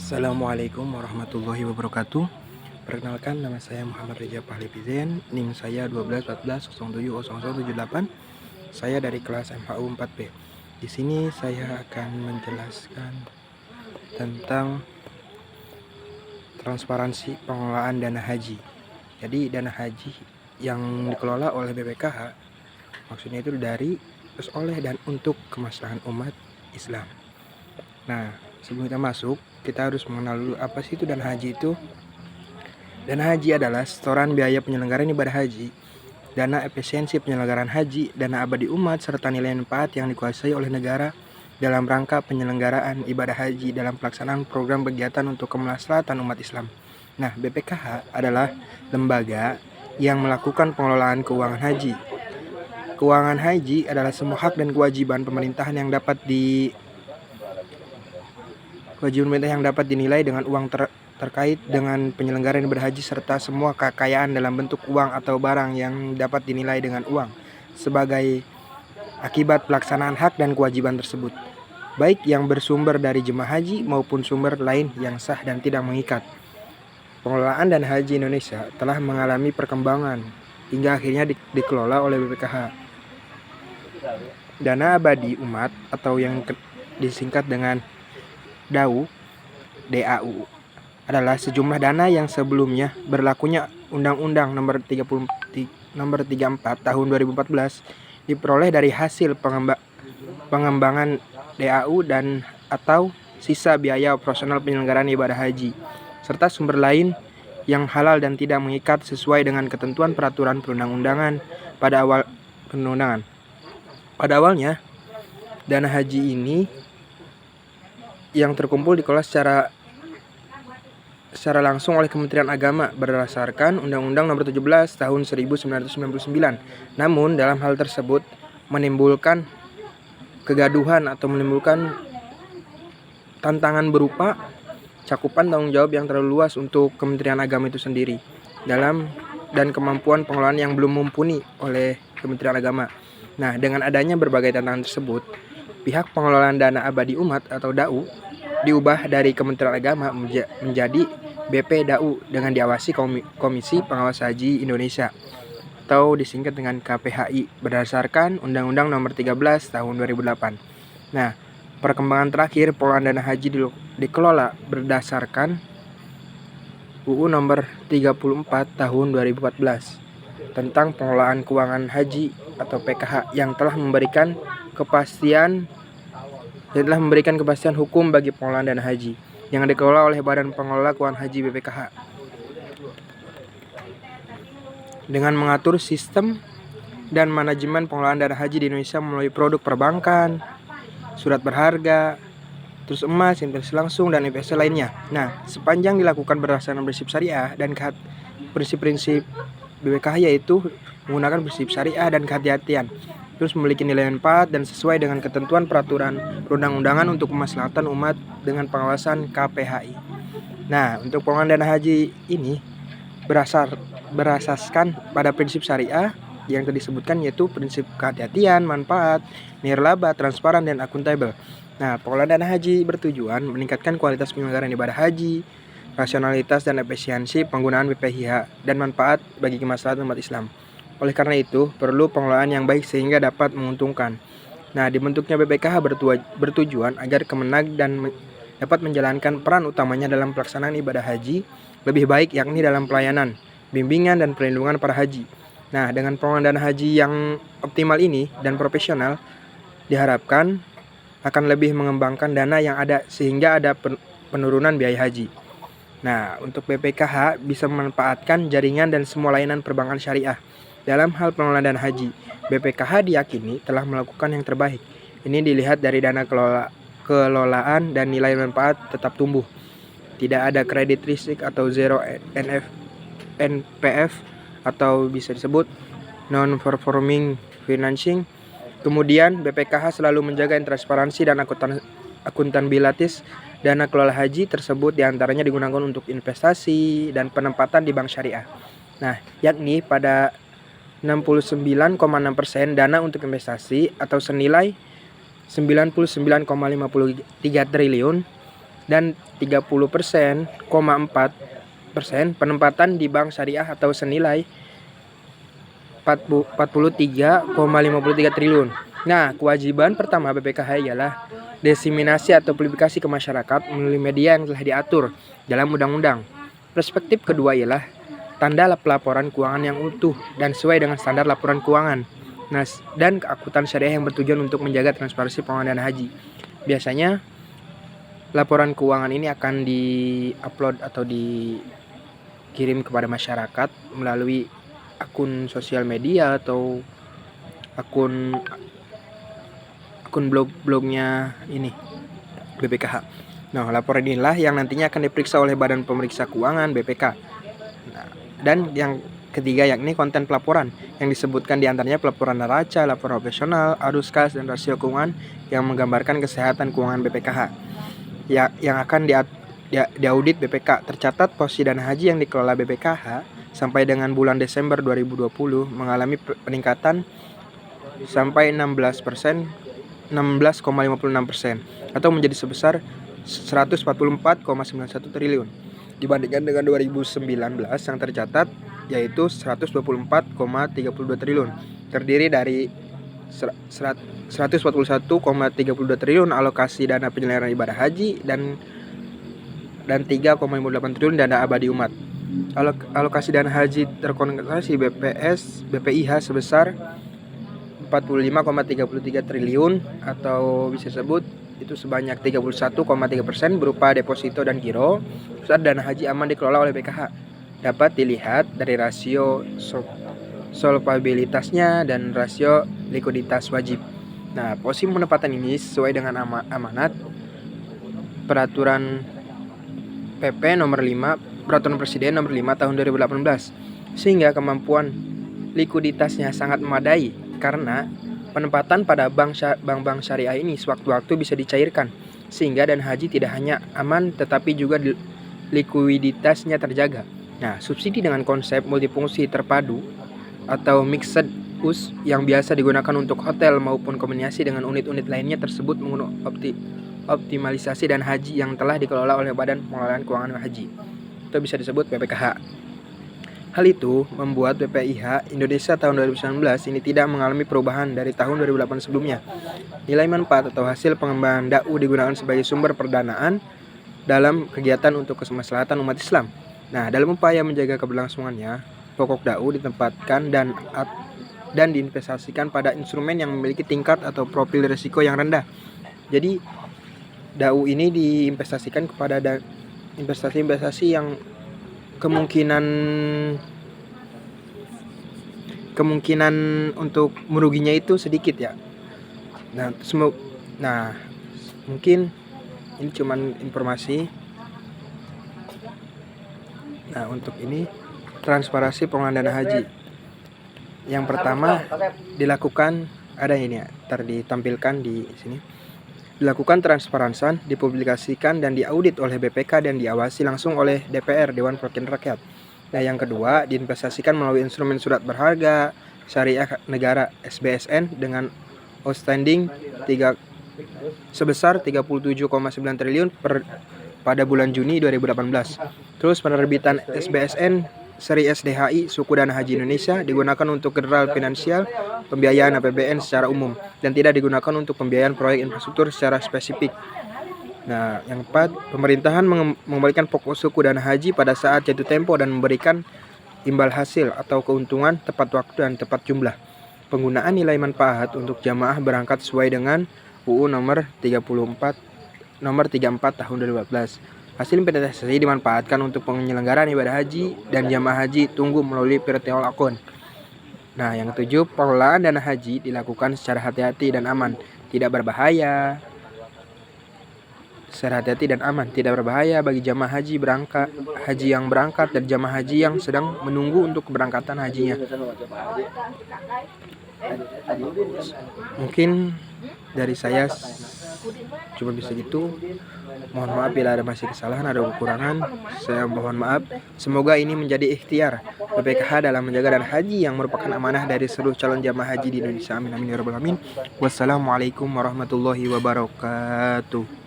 Assalamualaikum warahmatullahi wabarakatuh. Perkenalkan, nama saya Muhammad Reza Pahlipizen, NIM saya 1214070178. Saya dari kelas MHU 4B. Di sini saya akan menjelaskan tentang transparansi pengelolaan dana haji. Jadi dana haji yang dikelola oleh BPKH maksudnya itu dari, terus oleh, dan untuk kemaslahan umat Islam. Nah, sebelum kita masuk, kita harus mengenal dulu apa sih itu dana haji itu. Dana haji adalah setoran biaya penyelenggaraan ibadah haji, dana efisiensi penyelenggaraan haji, dana abadi umat, serta nilai manfaat yang dikuasai oleh negara dalam rangka penyelenggaraan ibadah haji dalam pelaksanaan program kegiatan untuk kemaslahatan umat Islam. Nah, BPKH adalah lembaga yang melakukan pengelolaan keuangan haji. Keuangan haji adalah semua hak dan kewajiban pemerintahan yang dapat dinilai dengan uang terkait dengan penyelenggaraan ibadah haji, serta semua kekayaan dalam bentuk uang atau barang yang dapat dinilai dengan uang sebagai akibat pelaksanaan hak dan kewajiban tersebut, baik yang bersumber dari jemaah haji maupun sumber lain yang sah dan tidak mengikat. Pengelolaan dana haji Indonesia telah mengalami perkembangan hingga akhirnya dikelola oleh BPKH. Dana abadi umat atau yang disingkat dengan DAU adalah sejumlah dana yang sebelumnya berlakunya Undang-Undang Nomor 34 Tahun 2014 diperoleh dari hasil pengembangan DAU dan atau sisa biaya operasional penyelenggaraan ibadah haji, serta sumber lain yang halal dan tidak mengikat sesuai dengan ketentuan peraturan perundang-undangan pada awalnya. Dana haji ini yang terkumpul dikelola secara langsung oleh Kementerian Agama berdasarkan Undang-Undang Nomor 17 Tahun 1999. Namun dalam hal tersebut menimbulkan kegaduhan atau menimbulkan tantangan berupa cakupan tanggung jawab yang terlalu luas untuk Kementerian Agama itu sendiri dan kemampuan pengelolaan yang belum mumpuni oleh Kementerian Agama. Nah, dengan adanya berbagai tantangan tersebut, pihak pengelolaan dana abadi umat atau DAU diubah dari Kementerian Agama menjadi BP DAU dengan diawasi Komisi Pengawas Haji Indonesia atau disingkat dengan KPHI berdasarkan Undang-Undang Nomor 13 Tahun 2008. Nah, perkembangan terakhir pengelolaan dana haji dikelola berdasarkan UU Nomor 34 Tahun 2014 tentang pengelolaan keuangan haji atau PKH yang telah memberikan kepastian hukum bagi pengelolaan dana haji yang dikelola oleh Badan Pengelola Keuangan Haji BPKH dengan mengatur sistem dan manajemen pengelolaan dana haji di Indonesia melalui produk perbankan, surat berharga, terus emas, investasi langsung, dan investasi lainnya. Nah, sepanjang dilakukan berdasarkan prinsip syariah dan prinsip-prinsip BPKH yaitu menggunakan prinsip syariah dan kehati-hatian, terus memiliki nilai manfaat dan sesuai dengan ketentuan peraturan perundang-undangan untuk kemaslahatan umat dengan pengawasan KPHI. Nah, untuk pengelolaan dana haji ini berasaskan pada prinsip syariah yang tadi disebutkan, yaitu prinsip kehati-hatian, manfaat, nirlaba, transparan, dan akuntabel. Nah, pengelolaan dana haji bertujuan meningkatkan kualitas penyelenggaraan ibadah haji, rasionalitas dan efisiensi penggunaan BPKH, dan manfaat bagi kemaslahatan umat Islam. Oleh karena itu, perlu pengelolaan yang baik sehingga dapat menguntungkan. Nah, dibentuknya BPKH bertujuan agar Kemenag dapat menjalankan peran utamanya dalam pelaksanaan ibadah haji lebih baik, yakni dalam pelayanan, bimbingan, dan perlindungan para haji. Nah, dengan pengelolaan dana haji yang optimal ini dan profesional, diharapkan akan lebih mengembangkan dana yang ada sehingga ada penurunan biaya haji. Nah, untuk BPKH bisa memanfaatkan jaringan dan semua layanan perbankan syariah. Dalam hal pengelolaan dana haji, BPKH diyakini telah melakukan yang terbaik. Ini dilihat dari dana kelolaan dan nilai manfaat tetap tumbuh. Tidak ada kredit risik atau zero NPF atau bisa disebut non-performing financing. Kemudian BPKH selalu menjaga transparansi dan akuntabilitas dana kelola haji tersebut, diantaranya digunakan untuk investasi dan penempatan di bank syariah. Nah, yakni pada 69,6% dana untuk investasi atau senilai 99,53 triliun dan 30,4% penempatan di bank syariah atau senilai 43,53 triliun. Nah, kewajiban pertama BPKH ialah diseminasi atau publikasi ke masyarakat melalui media yang telah diatur dalam undang-undang. Perspektif kedua ialah tanda pelaporan keuangan yang utuh dan sesuai dengan standar laporan keuangan. Nah, dan keakutan syariah yang bertujuan untuk menjaga transparansi pengelolaan dana haji. Biasanya laporan keuangan ini akan di-upload atau dikirim kepada masyarakat melalui akun sosial media atau akun blog-blognya ini BPKH. Nah, laporan inilah yang nantinya akan diperiksa oleh Badan Pemeriksa Keuangan BPK. Nah, dan yang ketiga yakni konten pelaporan yang disebutkan diantaranya pelaporan neraca, laporan operasional, arus kas, dan rasio keuangan yang menggambarkan kesehatan keuangan BPKH yang akan diaudit BPK. Tercatat posisi dana haji yang dikelola BPKH sampai dengan bulan Desember 2020 mengalami peningkatan sampai 16,56% atau menjadi sebesar 144,91 triliun dibandingkan dengan 2019 yang tercatat yaitu 124,32 triliun, terdiri dari 141,32 triliun alokasi dana penyelenggaraan ibadah haji dan 3,58 triliun dana abadi umat. Alokasi dana haji terkonsentrasi BPIH sebesar 45,33 triliun atau bisa disebut itu sebanyak 31,3% berupa deposito dan giro. Pusat dana haji aman dikelola oleh BPKH dapat dilihat dari rasio solvabilitasnya dan rasio likuiditas wajib. Nah, posisi penempatan ini sesuai dengan amanat peraturan PP nomor 5, peraturan Presiden nomor 5 tahun 2018, sehingga kemampuan likuiditasnya sangat memadai karena penempatan pada bank-bank syariah ini sewaktu-waktu bisa dicairkan, sehingga dana haji tidak hanya aman tetapi juga likuiditasnya terjaga. Nah, subsidi dengan konsep multifungsi terpadu atau mixed use yang biasa digunakan untuk hotel maupun kombinasi dengan unit-unit lainnya tersebut menggunakan optimalisasi dana haji yang telah dikelola oleh Badan Pengelolaan Keuangan Haji atau bisa disebut BPKH. Hal itu membuat BPIH Indonesia tahun 2019 ini tidak mengalami perubahan dari tahun 2008 sebelumnya. Nilai manfaat atau hasil pengembangan DAU digunakan sebagai sumber perdanaan dalam kegiatan untuk kemaslahatan umat Islam. Nah, dalam upaya menjaga keberlangsungannya, pokok DAU ditempatkan dan diinvestasikan pada instrumen yang memiliki tingkat atau profil risiko yang rendah. Jadi, DAU ini diinvestasikan kepada investasi-investasi yang kemungkinan untuk meruginya itu sedikit ya. Nah, mungkin ini cuman informasi. Nah, untuk ini transparansi pengelolaan dana haji. Yang pertama dilakukan ada ini ya, ditampilkan di sini. Dilakukan transparansi, dipublikasikan dan diaudit oleh BPK dan diawasi langsung oleh DPR Dewan Perwakilan Rakyat. Nah, yang kedua diinvestasikan melalui instrumen surat berharga syariah negara SBSN dengan outstanding sebesar 37,9 triliun pada bulan Juni 2018. Terus penerbitan SBSN seri SDHI suku dana haji Indonesia digunakan untuk general finansial, pembiayaan APBN secara umum dan tidak digunakan untuk pembiayaan proyek infrastruktur secara spesifik. Nah, yang keempat, pemerintahan mengembalikan pokok suku dana haji pada saat jatuh tempo dan memberikan imbal hasil atau keuntungan tepat waktu dan tepat jumlah. Penggunaan nilai manfaat untuk jamaah berangkat sesuai dengan UU nomor 34 tahun 2014. Hasil investasi dimanfaatkan untuk penyelenggaraan ibadah haji dan jamaah haji tunggu melalui virtual account. Nah, yang ketujuh, pengelolaan dana haji dilakukan secara hati-hati dan aman, tidak berbahaya. Secara hati-hati dan aman, tidak berbahaya bagi jamaah haji yang berangkat dan jamaah haji yang sedang menunggu untuk keberangkatan hajinya. Mungkin dari saya cuma bisa gitu. Mohon maaf bila ada masih kesalahan, ada kekurangan. Saya mohon maaf. Semoga ini menjadi ikhtiar BPKH dalam menjaga dana haji yang merupakan amanah dari seluruh calon jamaah haji di Indonesia. Amin amin ya rabbal alamin. Wassalamualaikum warahmatullahi wabarakatuh.